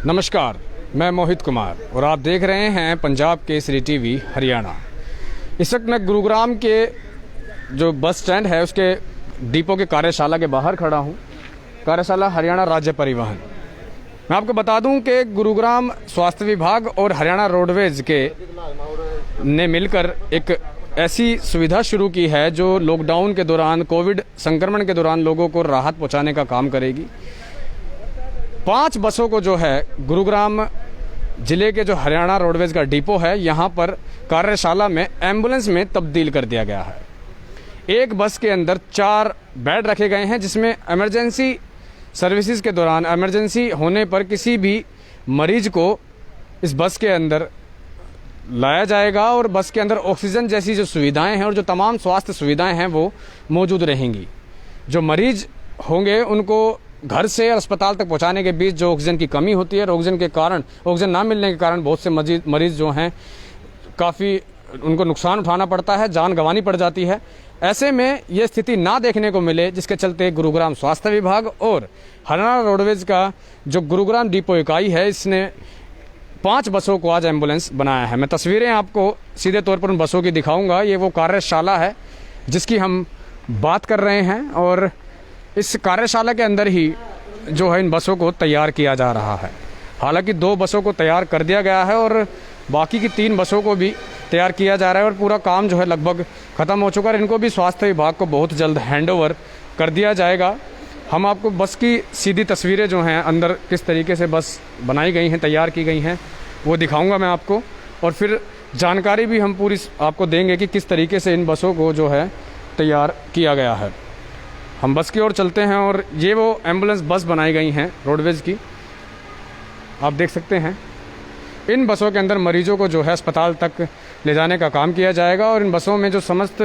नमस्कार, मैं मोहित कुमार और आप देख रहे हैं पंजाब केसरी टीवी हरियाणा। इस वक्त मैं गुरुग्राम के जो बस स्टैंड है उसके डिपो के कार्यशाला के बाहर खड़ा हूं। कार्यशाला हरियाणा राज्य परिवहन। मैं आपको बता दूं कि गुरुग्राम स्वास्थ्य विभाग और हरियाणा रोडवेज के ने मिलकर एक ऐसी सुविधा शुरू की है जो लॉकडाउन के दौरान, कोविड संक्रमण के दौरान लोगों को राहत पहुंचाने का काम करेगी। 5 बसों को जो है गुरुग्राम जिले के जो हरियाणा रोडवेज का डिपो है यहाँ पर कार्यशाला में एम्बुलेंस में तब्दील कर दिया गया है। एक बस के अंदर 4 बेड रखे गए हैं जिसमें इमरजेंसी सर्विसेज के दौरान इमरजेंसी होने पर किसी भी मरीज को इस बस के अंदर लाया जाएगा और बस के अंदर ऑक्सीजन जैसी जो सुविधाएं हैं और जो तमाम स्वास्थ्य सुविधाएं हैं वो मौजूद रहेंगी। जो मरीज होंगे उनको घर से अस्पताल तक पहुंचाने के बीच जो ऑक्सीजन की कमी होती है और ऑक्सीजन ना मिलने के कारण बहुत से मरीज जो हैं काफ़ी उनको नुकसान उठाना पड़ता है, जान गंवानी पड़ जाती है। ऐसे में ये स्थिति ना देखने को मिले, जिसके चलते गुरुग्राम स्वास्थ्य विभाग और हरियाणा रोडवेज का जो गुरुग्राम डिपो इकाई है इसने 5 बसों को आज एम्बुलेंस बनाया है। मैं तस्वीरें आपको सीधे तौर पर उन बसों की दिखाऊंगा। ये वो कार्यशाला है जिसकी हम बात कर रहे हैं और इस कार्यशाला के अंदर ही जो है इन बसों को तैयार किया जा रहा है। हालांकि 2 बसों को तैयार कर दिया गया है और बाकी की 3 बसों को भी तैयार किया जा रहा है और पूरा काम जो है लगभग ख़त्म हो चुका है। इनको भी स्वास्थ्य विभाग को बहुत जल्द हैंडओवर कर दिया जाएगा। हम आपको बस की सीधी तस्वीरें जो हैं अंदर किस तरीके से बस बनाई गई हैं, तैयार की गई हैं, वो दिखाऊंगा मैं आपको और फिर जानकारी भी हम पूरी आपको देंगे कि किस तरीके से इन बसों को जो है तैयार किया गया है। हम बस की ओर चलते हैं और ये वो एम्बुलेंस बस बनाई गई हैं रोडवेज की, आप देख सकते हैं। इन बसों के अंदर मरीजों को जो है अस्पताल तक ले जाने का काम किया जाएगा और इन बसों में जो समस्त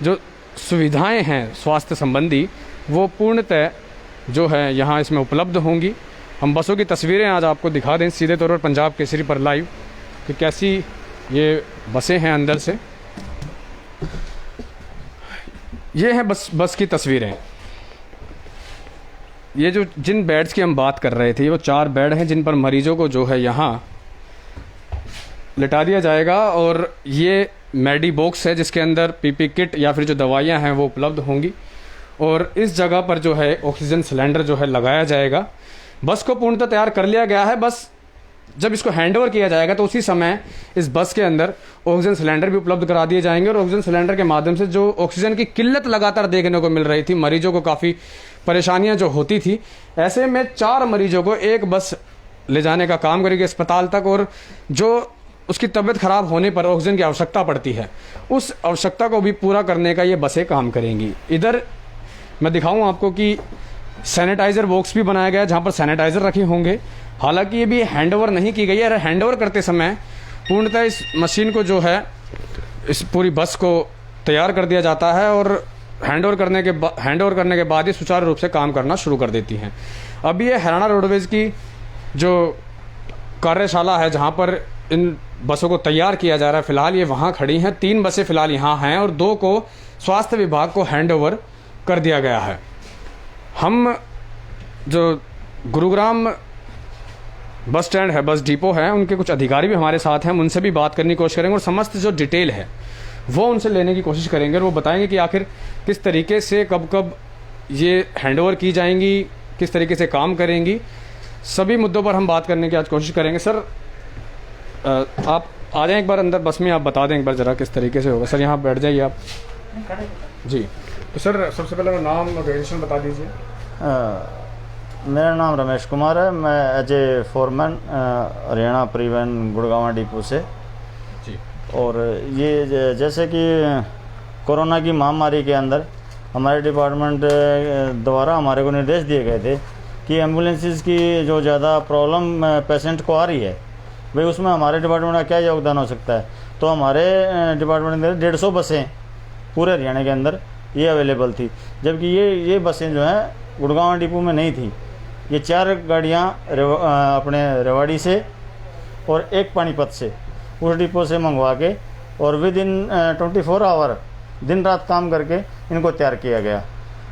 जो सुविधाएं हैं स्वास्थ्य संबंधी वो पूर्णतः जो है यहाँ इसमें उपलब्ध होंगी। हम बसों की तस्वीरें आज आपको दिखा दें सीधे तौर पर पंजाब केसरी पर लाइव कि कैसी ये बसें हैं अंदर से। ये हैं बस की तस्वीरें। ये जो जिन बेड्स की हम बात कर रहे थे वो 4 बेड हैं जिन पर मरीजों को जो है यहाँ लिटा दिया जाएगा और ये मेडी बॉक्स है जिसके अंदर पीपी किट या फिर जो दवाइयाँ हैं वो उपलब्ध होंगी और इस जगह पर जो है ऑक्सीजन सिलेंडर जो है लगाया जाएगा। बस को पूर्णतः तैयार कर लिया गया है। बस जब इसको हैंडओवर किया जाएगा तो उसी समय इस बस के अंदर ऑक्सीजन सिलेंडर भी उपलब्ध करा दिए जाएंगे और ऑक्सीजन सिलेंडर के माध्यम से जो ऑक्सीजन की किल्लत लगातार देखने को मिल रही थी, मरीजों को काफ़ी परेशानियां जो होती थी, ऐसे में 4 मरीजों को एक बस ले जाने का काम करेगी अस्पताल तक और जो उसकी तबीयत खराब होने पर ऑक्सीजन की आवश्यकता पड़ती है उस आवश्यकता को भी पूरा करने का ये बसें काम करेंगी। इधर मैं दिखाऊं आपको कि सैनिटाइज़र बॉक्स भी बनाया गया है जहाँ पर सैनिटाइज़र रखे होंगे। हालांकि ये भी हैंडओवर नहीं की गई है। हैंडओवर करते समय पूर्णतः इस मशीन को जो है इस पूरी बस को तैयार कर दिया जाता है और हैंडओवर करने के बाद ही सुचारू रूप से काम करना शुरू कर देती हैं। अब ये हरियाणा रोडवेज की जो कार्यशाला है जहाँ पर इन बसों को तैयार किया जा रहा है, फ़िलहाल ये वहाँ खड़ी हैं। 3 बसें फ़िलहाल यहाँ हैं और 2 को स्वास्थ्य विभाग को हैंडओवर कर दिया गया है। हम जो गुरुग्राम बस स्टैंड है, बस डिपो है, उनके कुछ अधिकारी भी हमारे साथ हैं, हम उनसे भी बात करने की कोशिश करेंगे और समस्त जो डिटेल है वो उनसे लेने की कोशिश करेंगे और वो बताएंगे कि आखिर किस तरीके से कब कब ये हैंडओवर की जाएंगी, किस तरीके से काम करेंगी। सभी मुद्दों पर हम बात करने की आज कोशिश करेंगे। सर आप आ जाएं एक बार अंदर बस में, आप बता दें एक बार ज़रा किस तरीके से होगा। सर यहाँ बैठ जाइए आप जी। तो सर सबसे पहले नाम और ग्रेजुएशन बता दीजिए। मेरा नाम रमेश कुमार है, मैं एज ए फोरमैन हरियाणा परिवहन गुड़गांव डिपो से जी। और ये जैसे कि कोरोना की महामारी के अंदर हमारे डिपार्टमेंट द्वारा हमारे को निर्देश दिए गए थे कि एम्बुलेंसेस की जो ज़्यादा प्रॉब्लम पेशेंट को आ रही है भाई उसमें हमारे डिपार्टमेंट का क्या योगदान हो सकता है। तो हमारे डिपार्टमेंट में 150 बसें पूरे हरियाणा के अंदर ये अवेलेबल थी, जबकि ये बसें जो हैं गुड़गांव डिपो में नहीं थी। ये 4 गाड़ियाँ अपने रेवाड़ी से और 1 पानीपत से उस डिपो से मंगवा के और विद इन 24 आवर दिन रात काम करके इनको तैयार किया गया।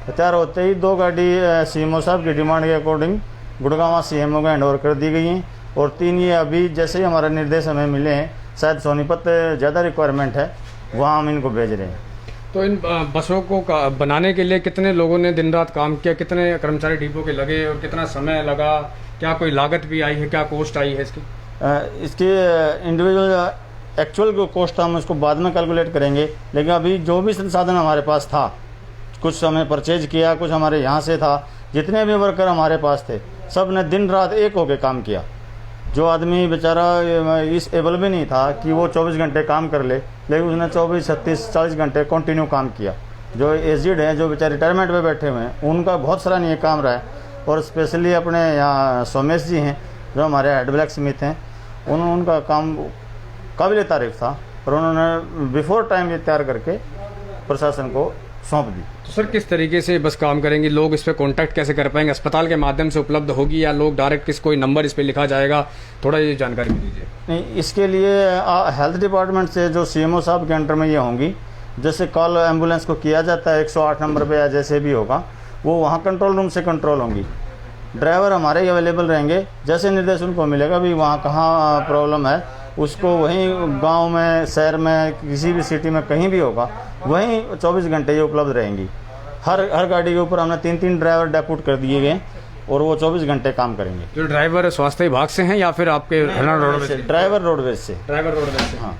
तैयार होते ही 2 गाड़ी सीएमओ साहब की डिमांड के अकॉर्डिंग गुड़गांव सीएमओ को हैंडओवर कर दी गई हैं और 3 ये अभी जैसे ही हमारे निर्देश हमें मिले हैं, शायद सोनीपत ज़्यादा रिक्वायरमेंट है, वहाँ हम इनको भेज रहे हैं। तो इन बसों को बनाने के लिए कितने लोगों ने दिन रात काम किया, कितने कर्मचारी डिपो के लगे और कितना समय लगा, क्या कोई लागत भी आई है, क्या कॉस्ट आई है इसकी? इसकी इंडिविजुअल एक्चुअल जो कॉस्ट था हम उसको बाद में कैलकुलेट करेंगे, लेकिन अभी जो भी संसाधन हमारे पास था, कुछ हमें परचेज किया, कुछ हमारे यहाँ से था, जितने भी वर्कर हमारे पास थे सब ने दिन रात एक होकर काम किया। जो आदमी बेचारा इस एबल भी नहीं था कि वो 24 घंटे काम कर ले, लेकिन उसने 24, 36, 40 घंटे कंटिन्यू काम किया। जो एजिड हैं, जो बेचारे रिटायरमेंट पे बैठे हुए हैं, उनका बहुत सराहनीय काम रहा है। और स्पेशली अपने यहाँ सोमेश जी हैं जो हमारे हेड ब्लैक स्मिथ हैं, उनका काम काबिल तारीफ था और उन्होंने बिफोर टाइम ये तैयार करके प्रशासन को सौंप दी। तो सर किस तरीके से बस काम करेंगे, लोग इस पे कांटेक्ट कैसे कर पाएंगे? अस्पताल के माध्यम से उपलब्ध होगी या लोग डायरेक्ट कोई नंबर इस पे लिखा जाएगा? थोड़ा ये जानकारी दीजिए। नहीं, इसके लिए हेल्थ डिपार्टमेंट से जो CMO साहब के अंडर में ये होंगी, जैसे कॉल एम्बुलेंस को किया जाता है 108 नंबर पे या जैसे भी होगा, वो वहाँ कंट्रोल रूम से कंट्रोल होंगी। ड्राइवर हमारे ही अवेलेबल रहेंगे, जैसे निर्देश उनको मिलेगा भी वहाँ कहाँ प्रॉब्लम है, उसको वहीं गांव में, शहर में, किसी भी सिटी में कहीं भी होगा, वहीं 24 घंटे ये उपलब्ध रहेंगी। हर गाड़ी के ऊपर हमने 3-3 ड्राइवर डेप्यूट कर दिए गए और वो 24 घंटे काम करेंगे। जो ड्राइवर स्वास्थ्य विभाग से हैं या फिर आपके हरियाणा रोडवेज से? ड्राइवर रोडवेज से। ड्राइवर रोडवेज से, हाँ।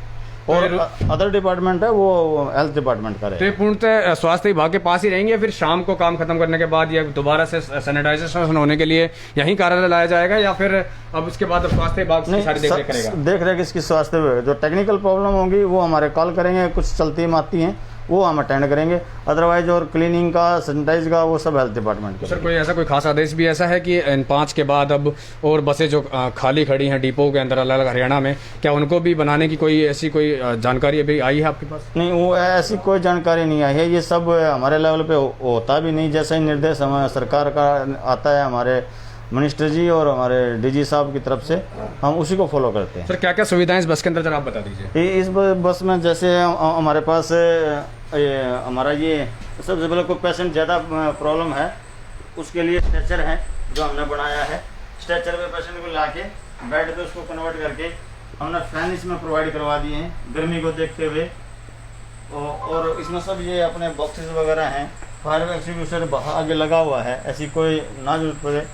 और अदर डिपार्टमेंट है वो हेल्थ डिपार्टमेंट का तो ये पूर्णतः स्वास्थ्य विभाग के पास ही रहेंगे, फिर शाम को काम खत्म करने के बाद या दोबारा से सैनिटाइजेशन होने के लिए यहीं कार्यालय लाया जाएगा, या फिर अब उसके बाद स्वास्थ्य विभाग से सारी देखरेख करेगा? देख रेख इसकी स्वास्थ्य विभाग, जो टेक्निकल प्रॉब्लम होगी वो हमारे कॉल करेंगे, कुछ चलती माती हैं वो हम अटेंड करेंगे, अदरवाइज और क्लीनिंग का, सैनिटाइज का, वो सब हेल्थ डिपार्टमेंट का। सर कोई ऐसा कोई खास आदेश भी ऐसा है कि इन 5 के बाद अब और बसें जो खाली खड़ी हैं डिपो के अंदर अलग अलग हरियाणा में, क्या उनको भी बनाने की कोई ऐसी कोई जानकारी अभी आई है आपके पास? नहीं, वो ऐसी कोई जानकारी नहीं आई है, ये सब हमारे लेवल पे होता भी नहीं। जैसा ही निर्देश हमारे सरकार का आता है, हमारे मिनिस्टर जी और हमारे DG साहब की तरफ से, हम उसी को फॉलो करते हैं। सर क्या क्या सुविधाएं इस बस के अंदर जरा आप बता दीजिए। इस बस में जैसे हमारे पास हमारा ये सबसे पहले कोई पेशेंट ज़्यादा प्रॉब्लम है उसके लिए स्ट्रेचर है जो हमने बनाया है। स्ट्रेचर पे पेशेंट को ला के बेड पे उसको कन्वर्ट करके हमने फैन इसमें प्रोवाइड करवा दिए हैं गर्मी को देखते हुए। और इसमें सब ये अपने बॉक्सेस वगैरह हैं, फायर एक्सटिंग्विशर आगे लगा हुआ है, ऐसी कोई ना जरूरत पड़े।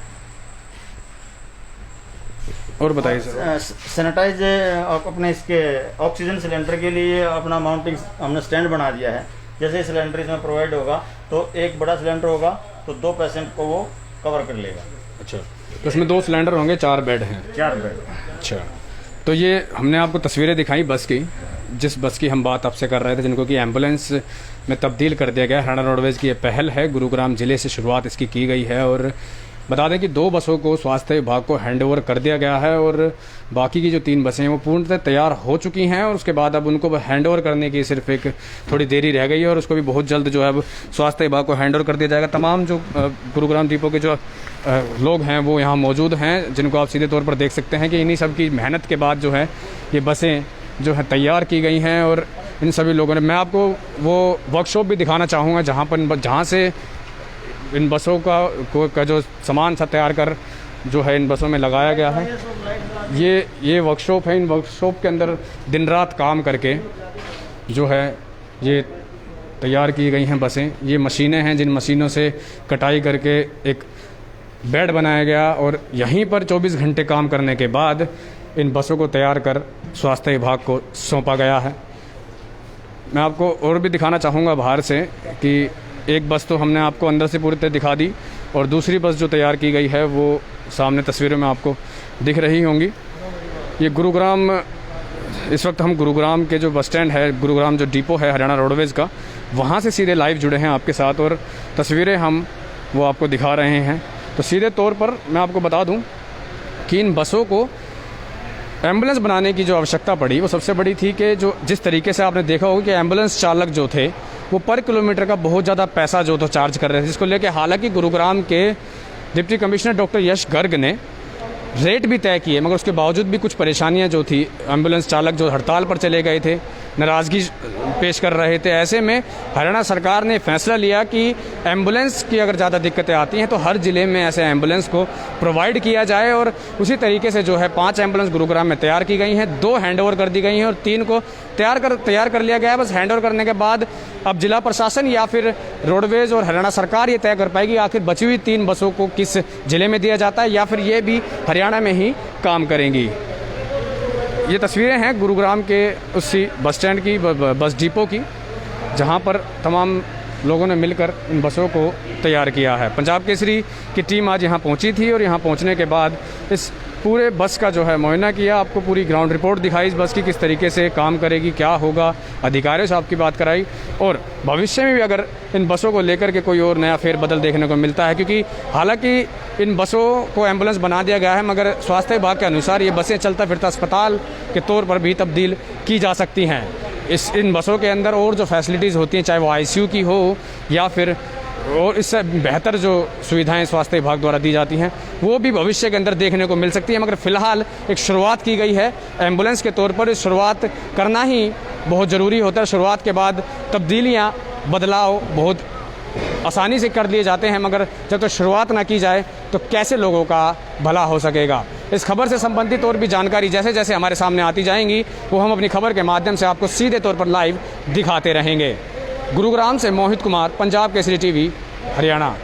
और बताइए सर। सैनिटाइज अपने इसके ऑक्सीजन सिलेंडर के लिए अपना माउंटिंग हमने स्टैंड बना दिया है। जैसे सिलेंडर इसमें प्रोवाइड होगा तो एक बड़ा सिलेंडर होगा तो 2 पेशेंट को वो कवर कर लेगा। अच्छा, तो इसमें 2 सिलेंडर होंगे, 4 बेड हैं? 4 बेड। अच्छा, तो ये हमने आपको तस्वीरें दिखाई बस की, जिस बस की हम बात आपसे कर रहे थे, जिनको कि एम्बुलेंस में तब्दील कर दिया गया। हरियाणा रोडवेज की ये पहल है, गुरुग्राम जिले से शुरुआत इसकी की गई है। और बता दें कि 2 बसों को स्वास्थ्य विभाग को हैंडओवर कर दिया गया है और बाकी की जो 3 बसें हैं वो पूर्णतः तैयार हो चुकी हैं और उसके बाद अब उनको हैंडओवर करने की सिर्फ एक थोड़ी देरी रह गई है और उसको भी बहुत जल्द जो है अब स्वास्थ्य विभाग को हैंडओवर कर दिया जाएगा। तमाम जो गुरुग्राम डिपो के जो लोग हैं वो यहाँ मौजूद हैं, जिनको आप सीधे तौर पर देख सकते हैं कि इन्हीं सब की मेहनत के बाद जो है ये बसें जो है तैयार की गई हैं। और इन सभी लोगों ने, मैं आपको वो वर्कशॉप भी दिखाना चाहूँगा जहाँ से इन बसों का जो सामान सा तैयार कर जो है इन बसों में लगाया गया है। ये वर्कशॉप है, इन वर्कशॉप के अंदर दिन रात काम करके जो है ये तैयार की गई हैं बसें। ये मशीनें हैं जिन मशीनों से कटाई करके एक बेड बनाया गया और यहीं पर 24 घंटे काम करने के बाद इन बसों को तैयार कर स्वास्थ्य विभाग को सौंपा गया है। मैं आपको और भी दिखाना चाहूँगा बाहर से कि एक बस तो हमने आपको अंदर से पूरी तरह दिखा दी और दूसरी बस जो तैयार की गई है वो सामने तस्वीरों में आपको दिख रही होंगी। ये गुरुग्राम, इस वक्त हम गुरुग्राम के जो बस स्टैंड है, गुरुग्राम जो डिपो है हरियाणा रोडवेज़ का, वहाँ से सीधे लाइव जुड़े हैं आपके साथ और तस्वीरें हम वो आपको दिखा रहे हैं। तो सीधे तौर पर मैं आपको बता दूँ कि इन बसों को एम्बुलेंस बनाने की जो आवश्यकता पड़ी वो सबसे बड़ी थी कि जो जिस तरीके से आपने देखा होगा कि एम्बुलेंस चालक जो थे वो पर किलोमीटर का बहुत ज़्यादा पैसा जो तो चार्ज कर रहे थे, जिसको लेके हालांकि गुरुग्राम के डिप्टी कमिश्नर डॉक्टर यश गर्ग ने रेट भी तय किए, मगर उसके बावजूद भी कुछ परेशानियां जो थी, एम्बुलेंस चालक जो हड़ताल पर चले गए थे नाराज़गी पेश कर रहे थे। ऐसे में हरियाणा सरकार ने फैसला लिया कि एम्बुलेंस की अगर ज़्यादा दिक्कतें आती हैं तो हर ज़िले में ऐसे एम्बुलेंस को प्रोवाइड किया जाए, और उसी तरीके से जो है 5 एम्बुलेंस गुरुग्राम में तैयार की गई हैं, 2 हैंडओवर कर दी गई हैं और 3 को तैयार कर लिया गया है। बस हैंडओवर करने के बाद अब जिला प्रशासन या फिर रोडवेज़ और हरियाणा सरकार ये तय कर पाएगी आखिर बची हुई 3 बसों को किस ज़िले में दिया जाता है, या फिर ये भी हरियाणा में ही काम करेंगी। ये तस्वीरें हैं गुरुग्राम के उसी बस स्टैंड की, बस डिपो की, जहां पर तमाम लोगों ने मिलकर इन बसों को तैयार किया है। पंजाब केसरी की टीम आज यहां पहुंची थी और यहां पहुंचने के बाद इस पूरे बस का जो है मुआयना किया, आपको पूरी ग्राउंड रिपोर्ट दिखाई इस बस की किस तरीके से काम करेगी, क्या होगा, अधिकारियों से आपकी बात कराई, और भविष्य में भी अगर इन बसों को लेकर के कोई और नया फेरबदल देखने को मिलता है, क्योंकि हालांकि इन बसों को एम्बुलेंस बना दिया गया है मगर स्वास्थ्य विभाग के अनुसार ये बसें चलता फिरता अस्पताल के तौर पर भी तब्दील की जा सकती हैं। इन बसों के अंदर और जो फैसिलिटीज़ होती हैं, चाहे वो ICU की हो या फिर और इससे बेहतर जो सुविधाएं स्वास्थ्य विभाग द्वारा दी जाती हैं, वो भी भविष्य के अंदर देखने को मिल सकती है। मगर फ़िलहाल एक शुरुआत की गई है एम्बुलेंस के तौर पर। इस शुरुआत करना ही बहुत ज़रूरी होता है। शुरुआत के बाद तब्दीलियाँ, बदलाव बहुत आसानी से कर लिए जाते हैं, मगर जब तक शुरुआत ना की जाए तो कैसे लोगों का भला हो सकेगा। इस खबर से संबंधित और भी जानकारी जैसे जैसे हमारे सामने आती जाएंगी वो हम अपनी खबर के माध्यम से आपको सीधे तौर पर लाइव दिखाते रहेंगे। गुरुग्राम से मोहित कुमार, पंजाब केसरी टीवी, हरियाणा।